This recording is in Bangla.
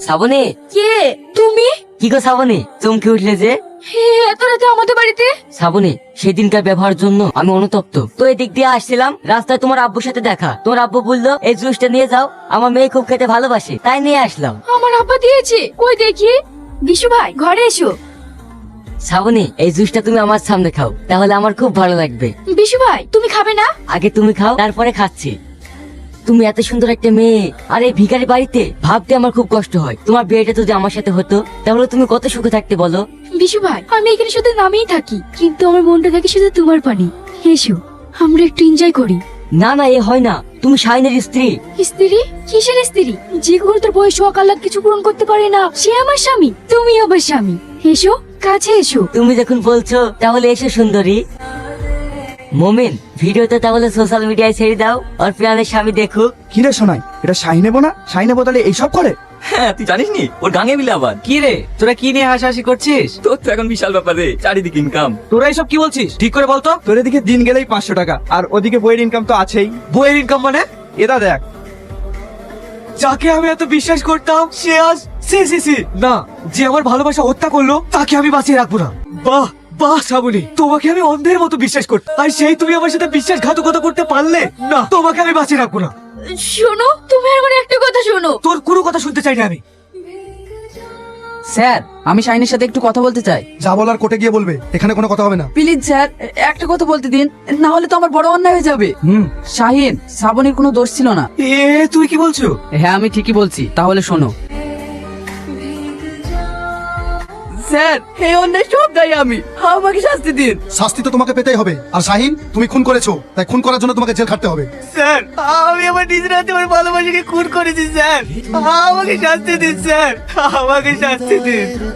শ্রাবণী, কে তুমি? কি গো শ্রাবণী, চমকে উঠলে যে? এত রাতে আমাদের বাড়িতে? শ্রাবণী, সেদিনকার ব্যবহারের জন্য আমি অনুতপ্ত। তো এদিক দিয়ে আসছিলাম, রাস্তায় তোমার আব্বুর সাথে দেখা। তোমার আব্বু বললো এই জুসটা নিয়ে যাও, আমার মেয়ে খুব খেতে ভালোবাসে, তাই নিয়ে আসলাম। আমার আব্বা দিয়েছে, কই দেখি। বিশু ভাই ঘরে এসো। শ্রাবণী, এই জুসটা তুমি আমার সামনে খাও, তাহলে আমার খুব ভালো লাগবে। বিশু ভাই তুমি খাবে না? আগে তুমি খাও, তারপরে খাচ্ছি। তুমি এত সুন্দর একটা মেয়ে, আর এই ভিখারি বাড়িতে ভাবতে আমার খুব কষ্ট হয়। তোমার বিয়েটা যদি আমার সাথে হতো, তাহলে তুমি কত সুখে থাকতে বলো। বিশু ভাই আমি এখানে শুধু নামেই থাকি, কিন্তু আমার মনটা থাকে শুধু তোমার পানি। এসো আমরা একটু এনজয় করি। না না, এ হয় না, তুমি শাহিনের স্ত্রী। স্ত্রী? কিসের স্ত্রী? যে কোনো তোর বয়স শখ আহ্লাদ কিছু পূরণ করতে পারে না, সে আমার স্বামী। তুমি আমার স্বামী। এসো কাছে এসো। তুমি যখন বলছো তাহলে এসো সুন্দরী। মোমেন, ভিডিওটা তাহলে সোশ্যাল মিডিয়ায় ছেড়ে দাও, আর প্রাণের স্বামী দেখুক। কি রে শোনাই, এটা শাহি নেবো না? শাহি নেবো তাহলে এইসব করে? হ্যাঁ, তুই জানিস নি ওর গাঙে মিলে আবার। কি রে, তোরা কি নিয়ে হাসাহাসি করছিস? তোর তো এখন বিশাল ব্যাপার রে, চারিদিকে ইনকাম। তোরা এসব কি বলছিস ঠিক করে বলতো। তোর এদিকে দিন গেলেই 500 টাকা, আর ওদিকে বইয়ের ইনকাম তো আছেই। বইয়ের ইনকাম মানে? এটা দেখ, যাকে আমি এত বিশ্বাস করতাম সে আজ সি না, যে আমার ভালোবাসা হত্যা করলো তাকে আমি বাঁচিয়ে রাখবো না। বাহ বাহ শ্রাবণী, তোমাকে আমি অন্ধের মতো বিশ্বাস করতাম, আর সেই তুমি আমার সাথে বিশ্বাসঘাতকতা করতে পারলে না। তোমাকে আমি বাঁচিয়ে রাখবো না। শোনো, তুমি আমার একটা কথা শোনো। তোর কোনো কথা শুনতে চাই না আমি। স্যার, আমি শাহিনের সাথে একটু কথা বলতে চাই। যা বলার কোর্টে গিয়ে বলবে, এখানে কোনো কথা হবে না। প্লিজ স্যার, একটা কথা বলতে দিন, না হলে তো আমার বড় অন্যায় হয়ে যাবে। শাহিন, শ্রাবণীর কোনো দোষ ছিল না। এ তুই কি বলছো? হ্যাঁ আমি ঠিকই বলছি, তাহলে শোনো। স্যার, এই অন্যায় সব দায়ী আমি, আমাকে শাস্তি দিন। শাস্তি তো তোমাকে পেতেই হবে। আর শাহিন, তুমি খুন করেছো, তাই খুন করার জন্য তোমাকে জেল খাটতে হবে। স্যার, আমি আমার নিজের হাতে আমার ভালোবাসাকে খুন করেছি স্যার, আমাকে শাস্তি দিন স্যার, আমাকে শাস্তি দিন।